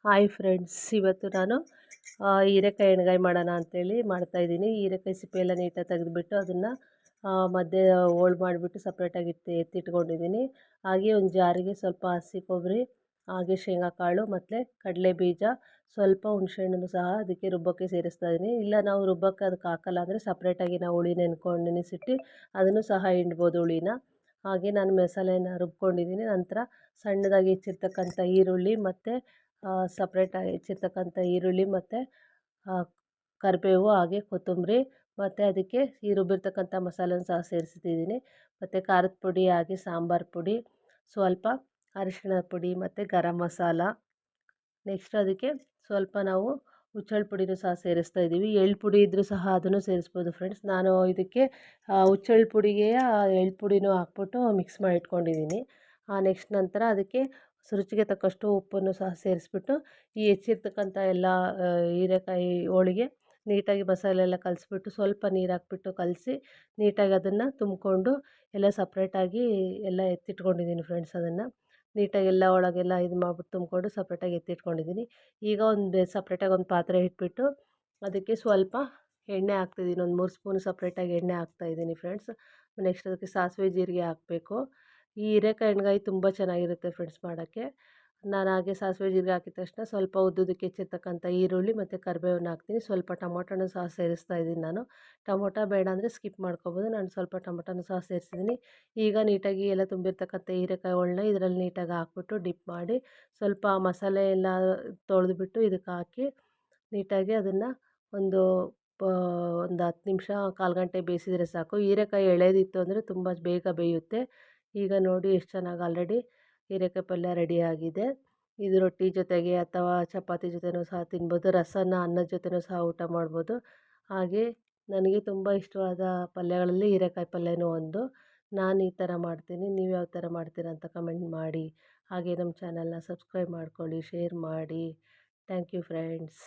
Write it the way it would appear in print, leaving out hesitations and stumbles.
Hi friends, ಇವತ್ತು ನಾನು ಹೀರೆಕಾಯಿ ಎಣ್ಗಾಯಿ ಮಾಡೋಣ ಅಂಥೇಳಿ ಮಾಡ್ತಾಯಿದ್ದೀನಿ. ಹೀರೆಕಾಯಿ ಸಿಪ್ಪೆ ಎಲ್ಲ ನೀಟಾಗಿ ತೆಗೆದುಬಿಟ್ಟು ಅದನ್ನು ಮಧ್ಯೆ ಹೋಳು ಮಾಡಿಬಿಟ್ಟು ಸಪ್ರೇಟಾಗಿ ಎತ್ತಿಟ್ಕೊಂಡಿದ್ದೀನಿ. ಹಾಗೆ ಒಂದು ಜಾರಿಗೆ ಸ್ವಲ್ಪ ಹಸಿ ಕೊಬ್ಬರಿ, ಹಾಗೆ ಶೇಂಗಾ ಕಾಳು ಮತ್ತು ಕಡಲೆ ಬೀಜ, ಸ್ವಲ್ಪ ಹುಣಸೆಹಣ್ಣನ್ನು ಸಹ ಅದಕ್ಕೆ ರುಬ್ಬಕ್ಕೆ ಸೇರಿಸ್ತಾ ಇದ್ದೀನಿ. ಇಲ್ಲ ನಾವು ರುಬ್ಬಕ್ಕೆ ಅದಕ್ಕೆ ಹಾಕಲ್ಲ ಅಂದರೆ ಸಪ್ರೇಟಾಗಿ ನಾವು ಹುಳಿ ನೆನೆಸಿಟ್ಟು ಅದನ್ನು ಸಹ ಹಿಂಡ್ಬೋದು ಹುಳಿನ. ಹಾಗೆ ನಾನು ಮಸಾಲೆನ ರುಬ್ಕೊಂಡಿದ್ದೀನಿ. ನಂತರ ಸಣ್ಣದಾಗಿ ಹೆಚ್ಚಿರ್ತಕ್ಕಂಥ ಈರುಳ್ಳಿ ಮತ್ತು ಸಪ್ರೇಟಾಗಿ ಹೆಚ್ಚಿರ್ತಕ್ಕಂಥ ಈರುಳ್ಳಿ ಮತ್ತು ಕರಿಬೇವು, ಹಾಗೆ ಕೊತ್ತಂಬರಿ, ಮತ್ತು ಅದಕ್ಕೆ ಈ ರುಬ್ಬಿರ್ತಕ್ಕಂಥ ಮಸಾಲೆನ ಸಹ ಸೇರಿಸ್ತಿದ್ದೀನಿ. ಮತ್ತು ಖಾರದ ಪುಡಿ, ಹಾಗೆ ಸಾಂಬಾರು ಪುಡಿ, ಸ್ವಲ್ಪ ಅರಿಶಿಣದ ಪುಡಿ ಮತ್ತು ಗರಂ ಮಸಾಲ. ನೆಕ್ಸ್ಟ್ ಅದಕ್ಕೆ ಸ್ವಲ್ಪ ನಾವು ಹುಚ್ಚೆಳ್ಳು ಪುಡಿನೂ ಸಹ ಸೇರಿಸ್ತಾ ಇದ್ದೀವಿ. ಎಳ್ಳು ಪುಡಿ ಇದ್ದರೂ ಸಹ ಅದನ್ನು ಸೇರಿಸ್ಬೋದು ಫ್ರೆಂಡ್ಸ್. ನಾನು ಇದಕ್ಕೆ ಹುಚ್ಚೆಳ್ಳು ಪುಡಿಗೆ ಎಳ್ಳು ಪುಡಿನೂ ಹಾಕ್ಬಿಟ್ಟು ಮಿಕ್ಸ್ ಮಾಡಿ ಇಟ್ಕೊಂಡಿದ್ದೀನಿ. ನೆಕ್ಸ್ಟ್ ನಂತರ ಅದಕ್ಕೆ ರುಚಿಗೆ ತಕ್ಕಷ್ಟು ಉಪ್ಪನ್ನು ಸಹ ಸೇರಿಸ್ಬಿಟ್ಟು ಈ ಹೆಚ್ಚಿರ್ತಕ್ಕಂಥ ಎಲ್ಲ ಹೀರೆಕಾಯಿ ಹೋಳಿಗೆ ನೀಟಾಗಿ ಮಸಾಲೆ ಎಲ್ಲ ಕಲಿಸ್ಬಿಟ್ಟು ಸ್ವಲ್ಪ ನೀರು ಹಾಕ್ಬಿಟ್ಟು ಕಲಸಿ ನೀಟಾಗಿ ಅದನ್ನು ತುಂಬಿಕೊಂಡು ಎಲ್ಲ ಸಪ್ರೇಟಾಗಿ ಎಲ್ಲ ಎತ್ತಿಟ್ಕೊಂಡಿದ್ದೀನಿ ಫ್ರೆಂಡ್ಸ್. ಅದನ್ನು ನೀಟಾಗಿ ಎಲ್ಲ ಒಳಗೆಲ್ಲ ಇದು ಮಾಡ್ಬಿಟ್ಟು ತುಂಬಿಕೊಂಡು ಸಪ್ರೇಟಾಗಿ ಎತ್ತಿಟ್ಕೊಂಡಿದ್ದೀನಿ. ಈಗ ಸಪ್ರೇಟಾಗಿ ಒಂದು ಪಾತ್ರೆ ಇಟ್ಬಿಟ್ಟು ಅದಕ್ಕೆ ಸ್ವಲ್ಪ ಎಣ್ಣೆ ಹಾಕ್ತಿದ್ದೀನಿ. ಒಂದು 3 ಸ್ಪೂನ್ ಸಪ್ರೇಟಾಗಿ ಎಣ್ಣೆ ಹಾಕ್ತಾಯಿದ್ದೀನಿ ಫ್ರೆಂಡ್ಸ್. ನೆಕ್ಸ್ಟ್ ಅದಕ್ಕೆ ಸಾಸಿವೆ ಜೀರಿಗೆ ಹಾಕಬೇಕು. ಈ ಹೀರೆಕಾಯಿ ಎಣ್ಗಾಯಿ ತುಂಬ ಚೆನ್ನಾಗಿರುತ್ತೆ ಫ್ರೆಂಡ್ಸ್ ಮಾಡೋಕ್ಕೆ. ನಾನು ಹಾಗೆ ಸಾಸಿವೆ ಜೀರಿಗೆ ಹಾಕಿದ ತಕ್ಷಣ ಸ್ವಲ್ಪ ಉದ್ದುದಕ್ಕೆ ಹೆಚ್ಚಿರ್ತಕ್ಕಂಥ ಈರುಳ್ಳಿ ಮತ್ತು ಕರಿಬೇವನ್ನ ಹಾಕ್ತೀನಿ. ಸ್ವಲ್ಪ ಟೊಮೊಟೊನೂ ಸಹ ಸೇರಿಸ್ತಾ ಇದ್ದೀನಿ ನಾನು. ಟೊಮೊಟೊ ಬೇಡ ಅಂದರೆ ಸ್ಕಿಪ್ ಮಾಡ್ಕೊಬೋದು. ನಾನು ಸ್ವಲ್ಪ ಟೊಮೊಟೊನೂ ಸಹ ಸೇರಿಸಿದ್ದೀನಿ. ಈಗ ನೀಟಾಗಿ ಎಲ್ಲ ತುಂಬಿರ್ತಕ್ಕಂಥ ಹೀರೆಕಾಯಿಗಳ್ನ ಇದರಲ್ಲಿ ನೀಟಾಗಿ ಹಾಕ್ಬಿಟ್ಟು ಡಿಪ್ ಮಾಡಿ ಸ್ವಲ್ಪ ಮಸಾಲೆ ಎಲ್ಲ ತೊಳೆದ್ಬಿಟ್ಟು ಇದಕ್ಕೆ ಹಾಕಿ ನೀಟಾಗಿ ಅದನ್ನು ಒಂದು ಒಂದು 10 ನಿಮಿಷ, ಕಾಲು ಗಂಟೆ ಬೇಯಿಸಿದರೆ ಸಾಕು. ಹೀರೆಕಾಯಿ ಎಳೆದಿತ್ತು ಅಂದರೆ ತುಂಬ ಬೇಗ ಬೇಯುತ್ತೆ. ಈಗ ನೋಡಿ ಎಷ್ಟು ಚೆನ್ನಾಗಿ ಆಲ್ರೆಡಿ ಹೀರೆಕಾಯಿ ಪಲ್ಯ ರೆಡಿಯಾಗಿದೆ. ಇದು ರೊಟ್ಟಿ ಜೊತೆಗೆ ಅಥವಾ ಚಪಾತಿ ಜೊತೆನೂ ಸಹ ತಿನ್ಬೋದು. ರಸನ ಅನ್ನದ ಜೊತೆನೂ ಸಹ ಊಟ ಮಾಡ್ಬೋದು. ಹಾಗೆ ನನಗೆ ತುಂಬ ಇಷ್ಟವಾದ ಪಲ್ಯಗಳಲ್ಲಿ ಹೀರೆಕಾಯಿ ಪಲ್ಯನೂ ಒಂದು. ನಾನು ಈ ಥರ ಮಾಡ್ತೀನಿ. ನೀವು ಯಾವ ಥರ ಮಾಡ್ತೀರಾ ಅಂತ ಕಮೆಂಟ್ ಮಾಡಿ. ಹಾಗೆ ನಮ್ಮ ಚಾನಲ್ನ ಸಬ್ಸ್ಕ್ರೈಬ್ ಮಾಡ್ಕೊಳ್ಳಿ, ಶೇರ್ ಮಾಡಿ. Thank you friends.